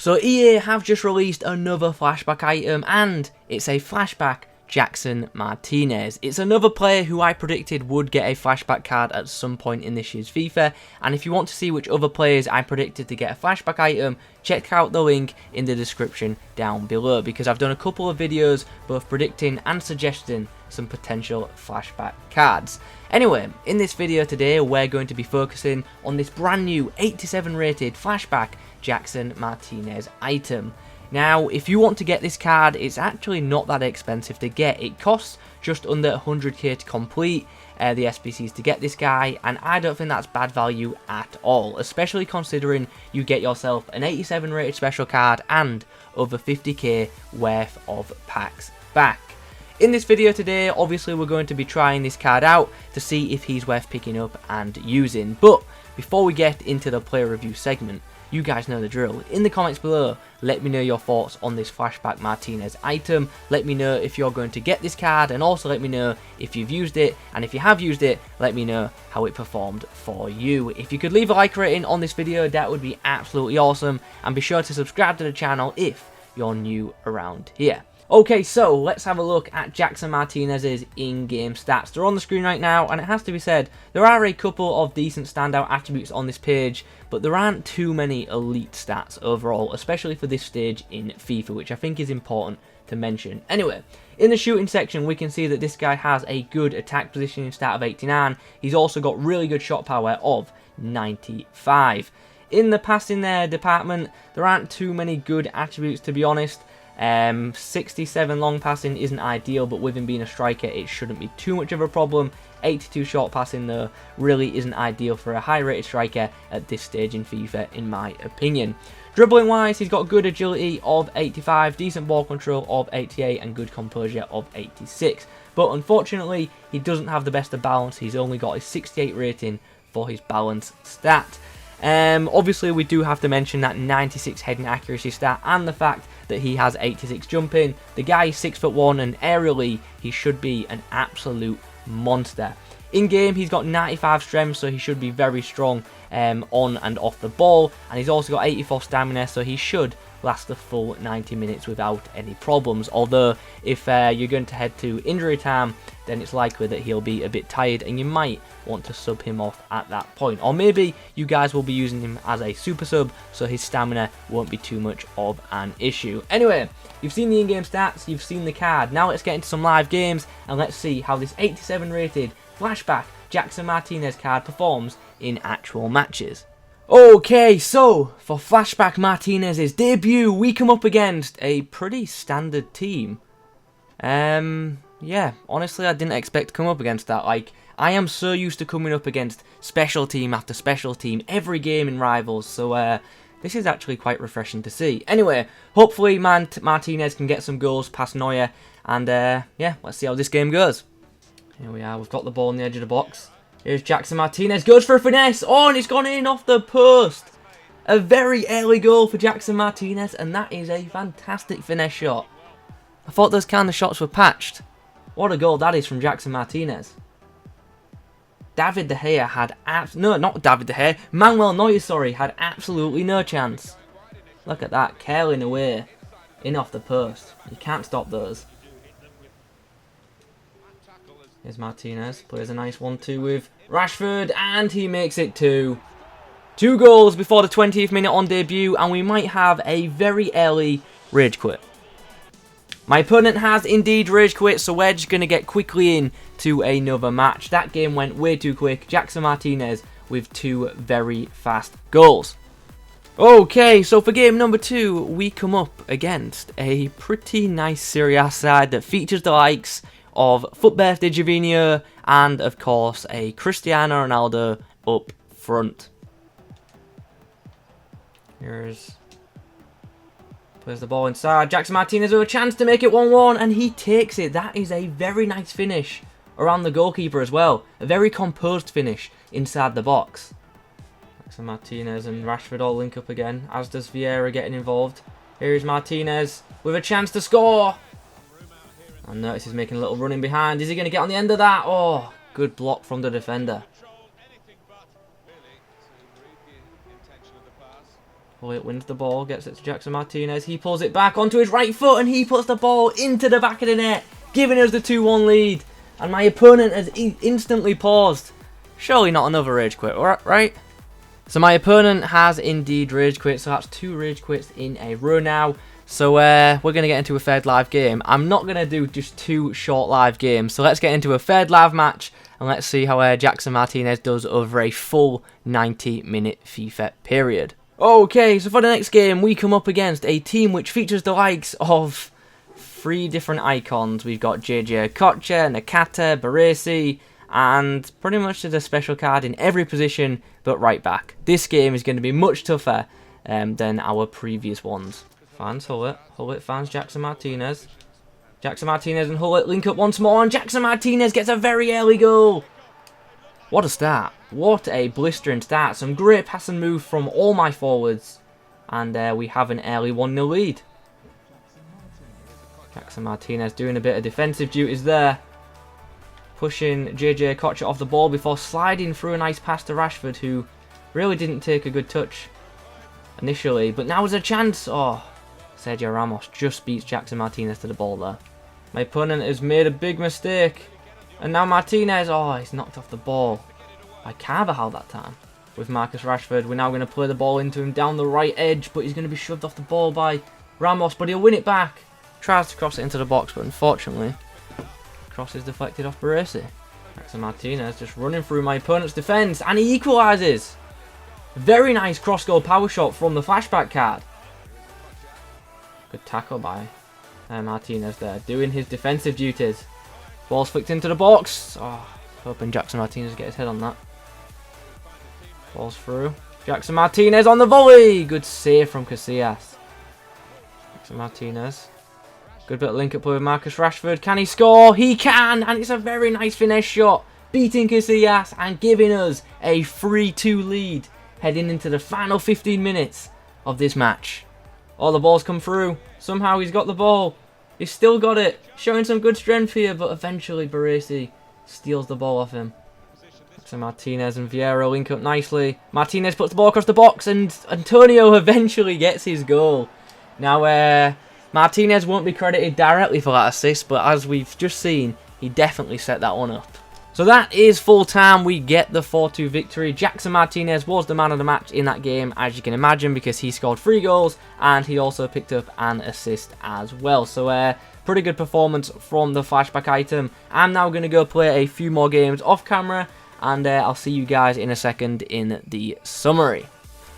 So EA have just released another flashback item, and it's a flashback Jackson Martinez. It's another player who I predicted would get a flashback card at some point in this year's FIFA, and if you want to see which other players I predicted to get a flashback item, check out the link in the description down below, because I've done a couple of videos both predicting and suggesting some potential flashback cards. Anyway, in this video today we're going to be focusing on this brand new 87 rated flashback Jackson Martinez item. Now, if you want to get this card, it's actually not that expensive to get. It costs just under 100k to complete the SBCs to get this guy, and I don't think that's bad value at all, especially considering you get yourself an 87 rated special card and over 50k worth of packs back. In this video today, obviously we're going to be trying this card out to see if he's worth picking up and using, but before we get into the player review segment, you guys know the drill. In the comments below, let me know your thoughts on this Flashback Martinez item. Let me know if you're going to get this card, and also let me know if you've used it, and if you have used it, let me know how it performed for you. If you could leave a like rating on this video, that would be absolutely awesome, and be sure to subscribe to the channel if you're new around here. Okay, so let's have a look at Jackson Martinez's in-game stats. They're on the screen right now, and it has to be said, there are a couple of decent standout attributes on this page, but there aren't too many elite stats overall, especially for this stage in FIFA, which I think is important to mention. Anyway, in the shooting section, we can see that this guy has a good attack positioning stat of 89. He's also got really good shot power of 95. In the passing department, there aren't too many good attributes, to be honest. 67 long passing isn't ideal, but with him being a striker, it shouldn't be too much of a problem. 82 short passing, though, really isn't ideal for a high-rated striker at this stage in FIFA, in my opinion. Dribbling-wise, he's got good agility of 85, decent ball control of 88, and good composure of 86. But unfortunately, he doesn't have the best of balance. He's only got a 68 rating for his balance stat. Obviously, we do have to mention that 96 heading accuracy stat and the fact that he has 86 jumping. The guy is 6'1", and aerially he should be an absolute monster. In game, he's got 95 strength, so he should be very strong on and off the ball, and he's also got 84 stamina, so he should last the full 90 minutes without any problems. Although if you're going to head to injury time, then it's likely that he'll be a bit tired, and you might want to sub him off at that point. Or maybe you guys will be using him as a super sub, so his stamina won't be too much of an issue. Anyway, you've seen the in-game stats, you've seen the card. Now let's get into some live games, and let's see how this 87 rated flashback Jackson Martinez card performs in actual matches. Okay, so for Flashback Martinez's debut, we come up against a pretty standard team. Yeah, honestly, I didn't expect to come up against that. Like, I am so used to coming up against special team after special team every game in Rivals, so this is actually quite refreshing to see. Anyway, hopefully Martinez can get some goals past Neuer, and yeah, let's see how this game goes. Here we are, we've got the ball on the edge of the box. Here's Jackson Martinez, goes for a finesse. Oh, and it's gone in off the post. A very early goal for Jackson Martinez, and that is a fantastic finesse shot. I thought those kind of shots were patched. What a goal that is from Jackson Martinez. David De Gea had not David De Gea, Manuel Neuer, sorry, had absolutely no chance. Look at that, curling away, in off the post. You can't stop those. Here's Martinez, plays a nice 1-2 with Rashford, and he makes it 2. 2 goals before the 20th minute on debut, and we might have a very early rage quit. My opponent has indeed rage quit, so we're just going to get quickly into another match. That game went way too quick. Jackson Martinez with 2 very fast goals. Okay, so for game number 2, we come up against a pretty nice Serie A side that features the likes of Foot Birthday Javinho and, of course, a Cristiano Ronaldo up front. Here's... plays the ball inside. Jackson Martinez with a chance to make it 1-1, and he takes it. That is a very nice finish around the goalkeeper as well. A very composed finish inside the box. Jackson Martinez and Rashford all link up again, as does Vieira getting involved. Here's Martinez with a chance to score. And notice he's making a little run in behind. Is he going to get on the end of that? Oh, good block from the defender. Hullet wins the ball, gets it to Jackson Martinez. He pulls it back onto his right foot and he puts the ball into the back of the net, giving us the 2-1 lead. And my opponent has instantly paused. Surely not another rage quit, right? So my opponent has indeed rage quit, so that's 2 rage quits in a row now. So we're going to get into a third live game. I'm not going to do just 2 short live games, so let's get into a third live match and let's see how Jackson Martinez does over a full 90-minute FIFA period. Okay, so for the next game, we come up against a team which features the likes of 3 different icons. We've got JJ Okocha, Nakata, Baresi, and pretty much there's a special card in every position but right back. This game is going to be much tougher than our previous ones. Fans Hullet. Hullet fans Jackson Martinez. Jackson Martinez and Hullet link up once more, and Jackson Martinez gets a very early goal. What a start. What a blistering start. Some great pass and move from all my forwards. And we have an early 1-0 lead. Jackson Martinez doing a bit of defensive duties there. Pushing JJ Okocha off the ball before sliding through a nice pass to Rashford, who really didn't take a good touch initially. But now is a chance. Oh, Sergio Ramos just beats Jackson Martinez to the ball there. My opponent has made a big mistake. And now Martinez, oh, he's knocked off the ball by Carvajal that time. With Marcus Rashford, we're now going to play the ball into him down the right edge, but he's going to be shoved off the ball by Ramos, but he'll win it back. Tries to cross it into the box, but unfortunately, cross is deflected off Baresi. Jackson Martinez just running through my opponent's defence, and he equalises. Very nice cross-goal power shot from the flashback card. Good tackle by Martinez there, doing his defensive duties. Ball's flicked into the box. Oh, hoping Jackson Martinez get his head on that. Ball's through. Jackson Martinez on the volley. Good save from Casillas. Jackson Martinez. Good bit of link-up play with Marcus Rashford. Can he score? He can! And it's a very nice finesse shot. Beating Casillas and giving us a 3-2 lead. Heading into the final 15 minutes of this match. All the balls come through. Somehow he's got the ball. He's still got it. Showing some good strength here, but eventually Baresi steals the ball off him. So Martinez and Vieira link up nicely. Martinez puts the ball across the box and Antonio eventually gets his goal. Now, Martinez won't be credited directly for that assist, but as we've just seen, he definitely set that one up. So that is full time. We get the 4-2 victory. Jackson Martinez was the man of the match in that game, as you can imagine, because he scored 3 goals and he also picked up an assist as well. So pretty good performance from the flashback item. I'm now going to go play a few more games off camera, and I'll see you guys in a second in the summary.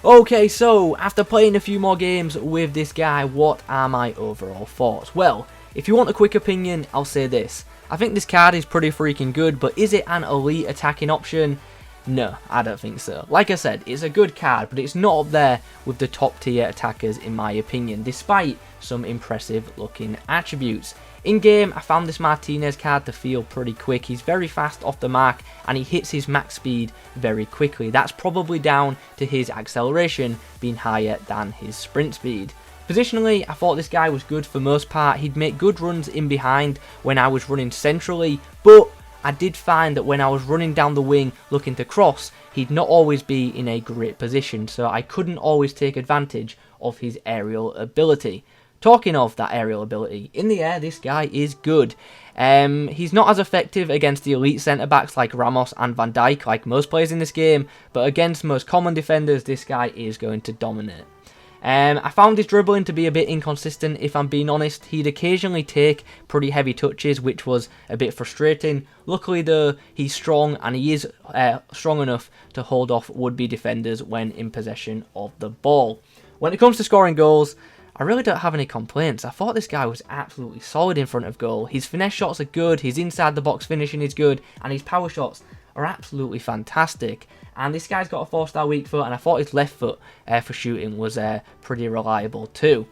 Okay, so after playing a few more games with this guy, what are my overall thoughts? Well, if you want a quick opinion, I'll say this. I think this card is pretty freaking good, but is it an elite attacking option? No, I don't think so. Like I said, it's a good card, but it's not up there with the top tier attackers in my opinion, despite some impressive looking attributes. In game, I found this Martinez card to feel pretty quick. He's very fast off the mark and he hits his max speed very quickly. That's probably down to his acceleration being higher than his sprint speed. Positionally, I thought this guy was good for most part. He'd make good runs in behind when I was running centrally, but I did find that when I was running down the wing looking to cross, he'd not always be in a great position, so I couldn't always take advantage of his aerial ability. Talking of that aerial ability, in the air, this guy is good. He's not as effective against the elite centre-backs like Ramos and Van Dijk, like most players in this game, but against most common defenders, this guy is going to dominate. I found his dribbling to be a bit inconsistent, if I'm being honest. He'd occasionally take pretty heavy touches, which was a bit frustrating. Luckily though, he's strong and he is strong enough to hold off would-be defenders when in possession of the ball. When it comes to scoring goals, I really don't have any complaints. I thought this guy was absolutely solid in front of goal. His finesse shots are good, his inside the box finishing is good, and his power shots are absolutely fantastic. And this guy's got a 4-star weak foot, and I thought his left foot for shooting was pretty reliable too.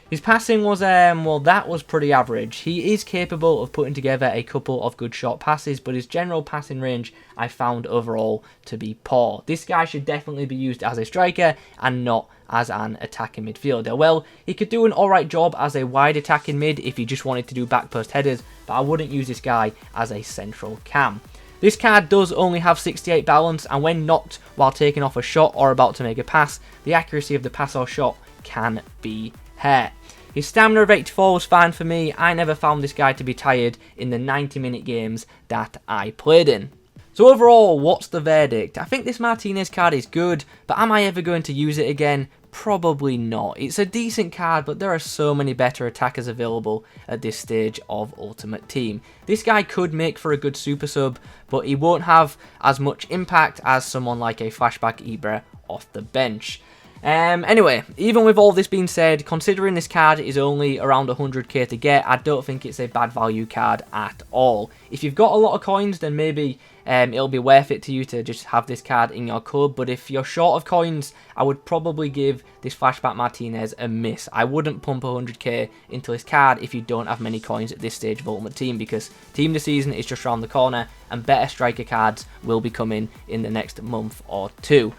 His passing was, well, that was pretty average. He is capable of putting together a couple of good short passes, but his general passing range I found overall to be poor. This guy should definitely be used as a striker and not as an attacking midfielder. Well, he could do an alright job as a wide attacking mid if he just wanted to do back post headers, but I wouldn't use this guy as a central cam. This card does only have 68 balance, and when knocked while taking off a shot or about to make a pass, the accuracy of the pass or shot can be hair. His stamina of 84 was fine for me. I never found this guy to be tired in the 90-minute games that I played in. So overall, what's the verdict? I think this Martinez card is good, but am I ever going to use it again? Probably not. It's a decent card, but there are so many better attackers available at this stage of Ultimate Team. This guy could make for a good super sub, but he won't have as much impact as someone like a Flashback Ibra off the bench. Anyway, even with all this being said, considering this card is only around 100k to get, I don't think it's a bad value card at all. If you've got a lot of coins, then maybe it'll be worth it to you to just have this card in your club, but if you're short of coins, I would probably give this Flashback Martinez a miss. I wouldn't pump 100k into this card if you don't have many coins at this stage of Ultimate Team, because Team of the Season is just around the corner, and better striker cards will be coming in the next month or two.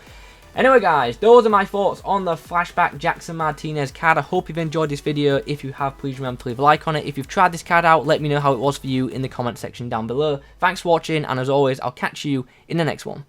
Anyway guys, those are my thoughts on the Flashback Jackson Martinez card. I hope you've enjoyed this video. If you have, please remember to leave a like on it. If you've tried this card out, let me know how it was for you in the comment section down below. Thanks for watching, and as always, I'll catch you in the next one.